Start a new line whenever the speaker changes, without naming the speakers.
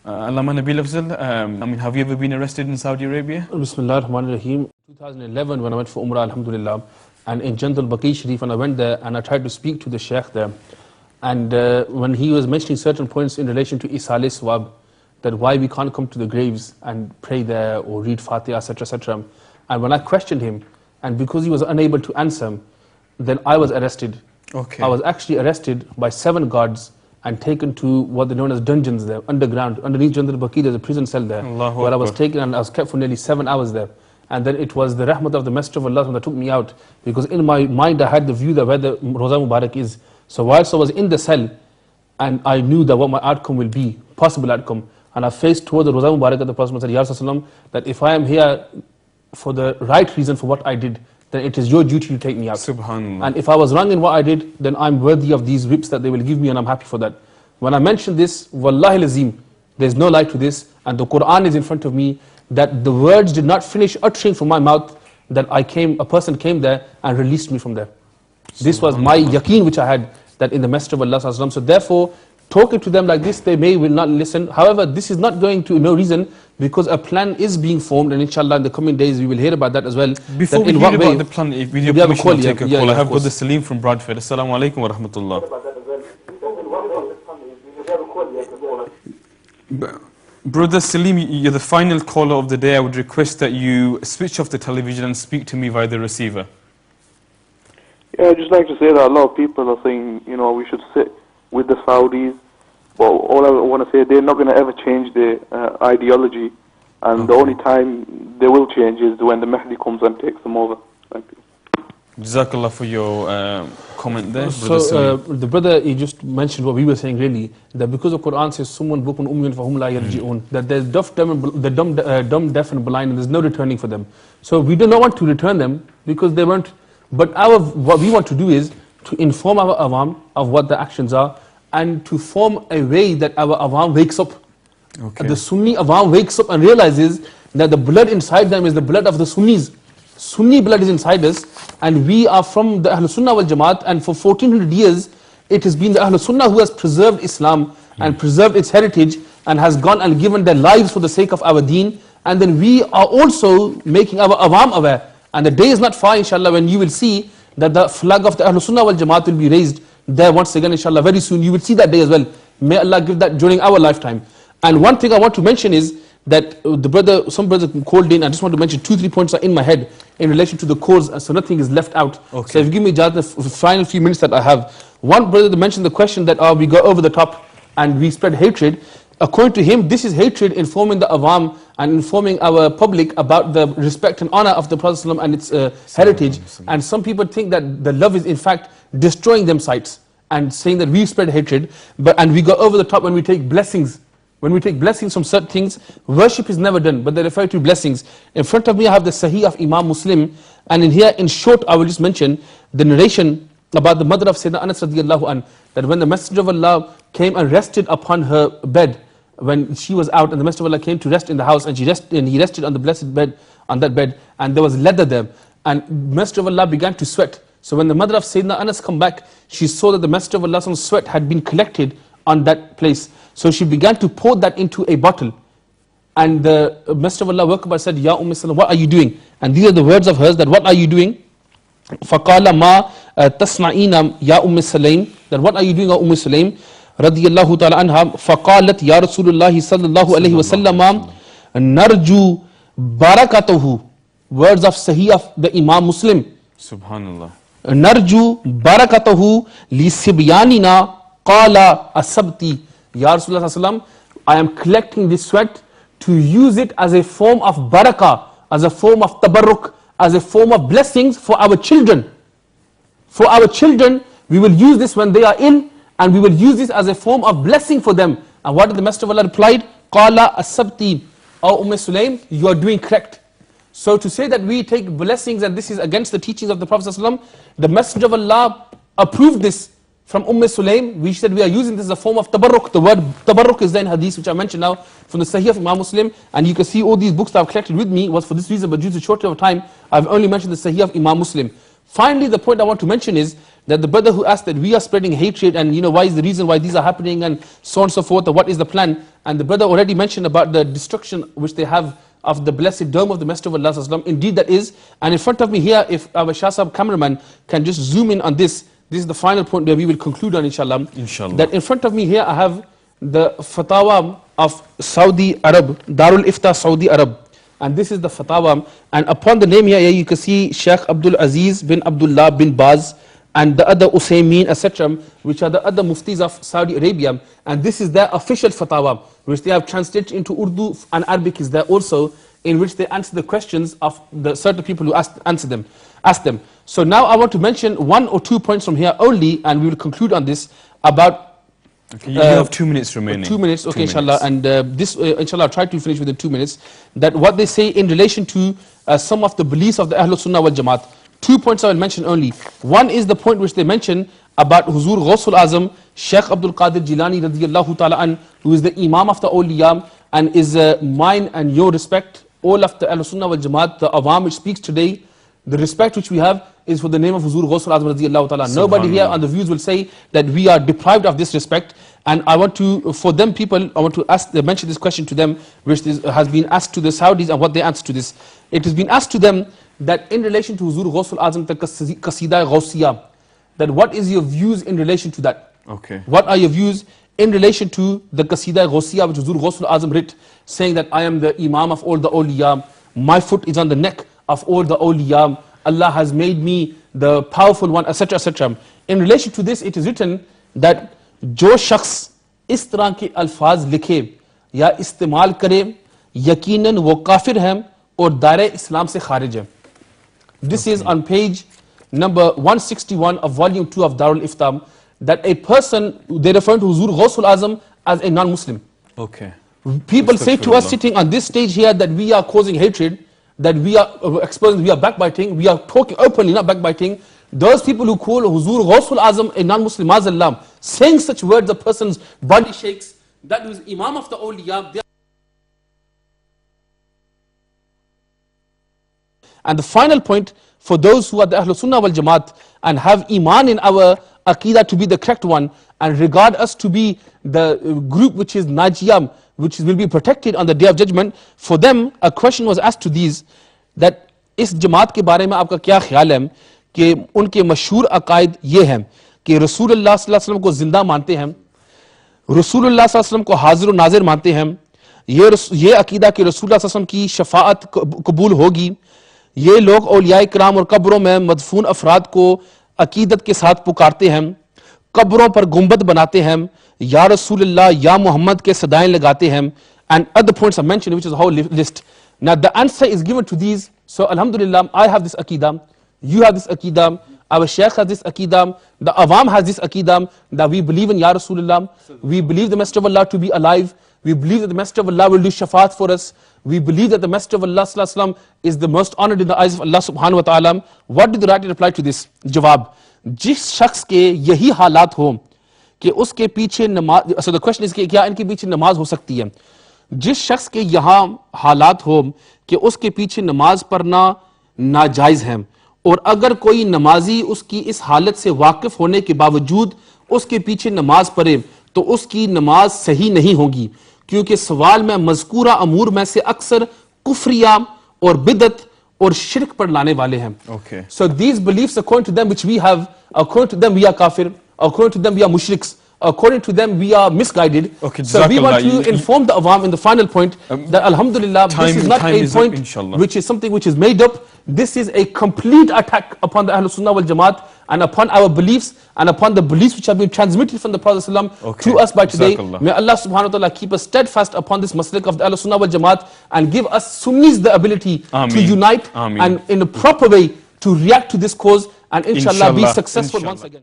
Allama Nabil Afzal, have you ever been arrested in Saudi Arabia?
Bismillah ar-Rahman ar-Rahim. 2011 when I went for Umrah, alhamdulillah, and in Jandal Baqi Sharif, and I went there and I tried to speak to the Sheikh there. And when he was mentioning certain points in relation to Isale Swab, that why we can't come to the graves and pray there or read Fatiha, etc., etc. And when I questioned him, and because he was unable to answer, then I was arrested.
Okay.
I was actually arrested by 7 guards and taken to what they known as dungeons there, underground. Underneath Jandal Baqi, there's a prison cell there,
Allahu
where I was
Akbar.
taken and I was kept for nearly 7 hours there. And then it was the rahmat of the Messenger of Allah that took me out, because in my mind I had the view that where the Roza Mubarak is. So whilst I was in the cell, and I knew that what my outcome will be, possible outcome, and I faced toward the Roza Mubarak of the Prophet said, Ya Rasulullah, that if I am here for the right reason for what I did, then it is your duty to take me out.
Subhanallah.
And if I was wrong in what I did, then I'm worthy of these whips that they will give me, and I'm happy for that. When I mentioned this, Wallahi Lazim, there's no lie to this, and the Quran is in front of me, that the words did not finish uttering from my mouth, that a person came there and released me from there. This was my yaqeen which I had, that in the Messenger of Allah Sallallahu Alaihi Wasallam. So therefore, talking to them like this, they will not listen. However, this is not going to no reason, because a plan is being formed, and inshallah in the coming days we will hear about that as well.
Before we hear about the plan, if with your permission, I'll take a call. I have Brother Salim from Bradford. Assalamu alaikum wa rahmatullah. Brother Salim, you're the final caller of the day. I would request that you switch off the television and speak to me via the receiver.
Yeah, I'd just like to say that a lot of people are saying, we should sit with the Saudis, but all I want to say, they're not going to ever change their ideology, and the only time they will change is when the Mahdi comes and takes them over. Thank you.
Jazakallah for your comment there.
So the brother, he just mentioned what we were saying really, that because the Quran says summun bukun umyun fahum la yarji'un, that there's dumb, deaf and blind, and there's no returning for them. So we do not want to return them because they weren't. But what we want to do is to inform our awam of what the actions are, and to form a way that our awam wakes up.
Okay.
The Sunni awam wakes up and realizes that the blood inside them is the blood of the Sunnis. Sunni blood is inside us, and we are from the Ahlul Sunnah wal Jamaat, and for 1400 years it has been the Ahlul Sunnah who has preserved Islam and preserved its heritage, and has gone and given their lives for the sake of our deen. And then we are also making our awam aware, and the day is not far inshallah when you will see that the flag of the Ahlul Sunnah wal Jamaat will be raised there once again inshallah very soon. You will see that day as well. May Allah give that during our lifetime. And one thing I want to mention is that some brother called in. I just want to mention 2-3 points are in my head in relation to the cause, so nothing is left out.
Okay.
So if you give me just the final few minutes that I have. One brother mentioned the question that we go over the top and we spread hatred. According to him, this is hatred informing the awam and informing our public about the respect and honor of the Prophet ﷺ and its heritage. And some people think that the love is in fact destroying them sites and saying that we spread hatred, and we go over the top when we take blessings. When we take blessings from certain things, worship is never done, but they refer to blessings. In front of me I have the Sahih of Imam Muslim, and in here, in short, I will just mention the narration about the mother of Sayyidina Anas radiallahu an, that when the Messenger of Allah came and rested upon her bed, when she was out, and the Messenger of Allah came to rest in the house, and he rested on the blessed bed, on that bed, and there was leather there, and Messenger of Allah began to sweat. So when the mother of Sayyidina Anas come back, she saw that the Messenger of Allah's sweat had been collected on that place. So she began to pour that into a bottle. And the Messenger of Allah woke up and said, Ya Salam, what are you doing? And these are the words of hers, that what are you doing? فَقَالَ مَا تَصْنَعِينَ يَا Salam, that what are you doing, O Salam? Radiyallahu ta'ala anha, فَقَالَتْ يَا رَسُولُ اللَّهِ صَلَّى اللَّهُ عَلَيْهِ وَسَلَّمَ نَرْجُو بَرَكَتَهُ. Words of Sahih of the Imam Muslim.
Subhanallah.
نَرْجُو بَرَكَتَهُ لِسِبْيَانِنَا قَالَ أَصَبْتِ. Ya Rasulullah, I am collecting this sweat to use it as a form of barakah, as a form of tabarruk, as a form of blessings for our children. For our children, we will use this when they are ill, and we will use this as a form of blessing for them. And what did the Messenger of Allah replied? Qala asabti. O Sulaim, you are doing correct. So to say that we take blessings and this is against the teachings of the Prophet ﷺ, the Messenger of Allah approved this from Sulaim. We said we are using this as a form of tabarruk. The word tabarruk is there in hadith, which I mentioned now, from the Sahih of Imam Muslim. And you can see all these books that I've collected with me was for this reason, but due to shortage of time, I've only mentioned the Sahih of Imam Muslim. Finally, the point I want to mention is that the brother who asked that we are spreading hatred and why is the reason why these are happening and so on and so forth, and what is the plan, and the brother already mentioned about the destruction which they have of the blessed dome of the Messenger of Allah sallallahu alaihi wasallam. Indeed that is, and in front of me here, if our Shah Sahab cameraman can just zoom in on this is the final point where we will conclude on inshallah. That in front of me here I have the fatwa of Saudi Arab, Darul Ifta Saudi Arab. And this is the fatwa, and upon the name here you can see Sheikh Abdul Aziz bin Abdullah bin Baz and the other Usaymin, etc., which are the other muftis of Saudi Arabia, and this is their official fatwa, which they have translated into Urdu, and Arabic is there also, in which they answer the questions of the certain people who ask them. So now I want to mention 1 or 2 points from here only, and we will conclude on this about.
Okay, you have 2 minutes remaining.
2 minutes, okay, inshallah. And this, inshallah, I'll try to finish within 2 minutes. That what they say in relation to some of the beliefs of the Ahlul Sunnah wal Jamaat. 2 points I will mention only. One is the point which they mention about Huzur Ghawsul Azam, Sheikh Abdul Qadir Jilani radiyallahu ta'ala an, who is the Imam of the awliya, and is mine and your respect, all of the Ahlul Sunnah wal Jamaat, the Awam which speaks today, the respect which we have is for the name of Huzur Ghawsul Azam radiyallahu ta'ala. Nobody here on the views will say that we are deprived of this respect. And I want to, for them people, I want to mention this question to them, which has been asked to the Saudis and what they answer to this. It has been asked to them that in relation to Huzur Ghawsul Azam, the Qasida Ghawsiyah, that what is your views in relation to that?
Okay.
What are your views in relation to the Qasida Ghawsiyah which Huzur Ghawsul Azam writ, saying that I am the Imam of all the awliya, my foot is on the neck of all the awliya, Allah has made me the powerful one, etc., etc. In relation to this, it is written that जो शख्स इस तरह के अल्फाज लिखे या इस्तेमाल करे यकीनन वो काफिर हैं और दायरे इस्लाम से खारिज है. This is on page number 161 of volume 2 of Darul Ifta, that a person, they refer to Huzur Ghawsul Azam as a non-Muslim.
Okay.
People say to us sitting on this stage here that we are causing hatred, that we are exposing, we are backbiting, we are talking openly, not backbiting. Those people who call Huzur Ghawsul Azam a non-Muslim, Mazallam, saying such words, the person's body shakes. That was Imam of the awliya. And the final point for those who are the Ahlul Sunnah wal Jamaat and have Iman in our Aqidah to be the correct one and regard us to be the group which is Najiyam, which will be protected on the Day of Judgment, for them a question was asked to these, that इस जमात के बारे में आपका क्या ख्याल है कि उनके मशहूर अकायद ये हैं कि रसूलुल्लाह सल्लल्लाहु अलैहि वसल्लम को जिंदा मानते हैं, रसूलुल्लाह सल्लल्लाहु अलैहि वसल्लम को हाजिर और नाजिर मानते हैं, ये अकीदा कि रसूलुल्लाह सल्लल्लाहु अलैहि वसल्लम की शफाअत कबूल होगी, ये लोग औलियाए किराम और कब्रों में मदफून अफराद को अकीदत के साथ पुकारते हैं, कब्रों पर गुंबद बनाते हैं, या रसूलुल्लाह या मोहम्मद के सदाएं लगाते हैं, and other points are mentioned, which is a whole list. Now the answer is given to these. So alhamdulillah, I have this aqidah, you have this aqidah, our shaykh has this aqidah, the awam has this aqidah, that we believe in Ya Rasulullah, we believe the Messenger of Allah to be alive, we believe that the Messenger of Allah will do shafaat for us, we believe that the Messenger of Allah sallallahu alaihi wasallam is the most honored in the eyes of Allah subhanahu wa ta'ala. What did the writer reply to this? Jawab, जिस शख्स के यही हालात हो कि उसके पीछे नमाज, so the question is कि क्या इनके पीछे नमाज हो सकती है? जिस शख्स के यहाँ हालात हो कि उसके पीछे नमाज पढ़ना नाजायज है, और अगर कोई नमाजी उसकी इस हालत से वाकिफ होने के बावजूद उसके पीछे नमाज पढ़े तो उसकी नमाज सही नहीं होगी, क्योंकि सवाल में मज़कूरा अमूर में से अक्सर कुफ्रिया और बिदत और शिरक पर लाने वाले हैं.
Okay.
So these beliefs according to them which we have, according to them we are kafir, according to them we are mushriks, according to them we are misguided.
Okay,
so we want to inform the awam in the final point that alhamdulillah this is not a point which is something which is made up. This is a complete attack upon the Ahlul Sunnah wal Jamaat and upon our beliefs and upon the beliefs which have been transmitted from the Prophet ﷺ to us by today. May Allah subhanahu wa ta'ala keep us steadfast upon this maslak of the Ahlul Sunnah wal Jamaat and give us Sunnis the ability to unite and in a proper way to react to this cause and inshallah be successful once again.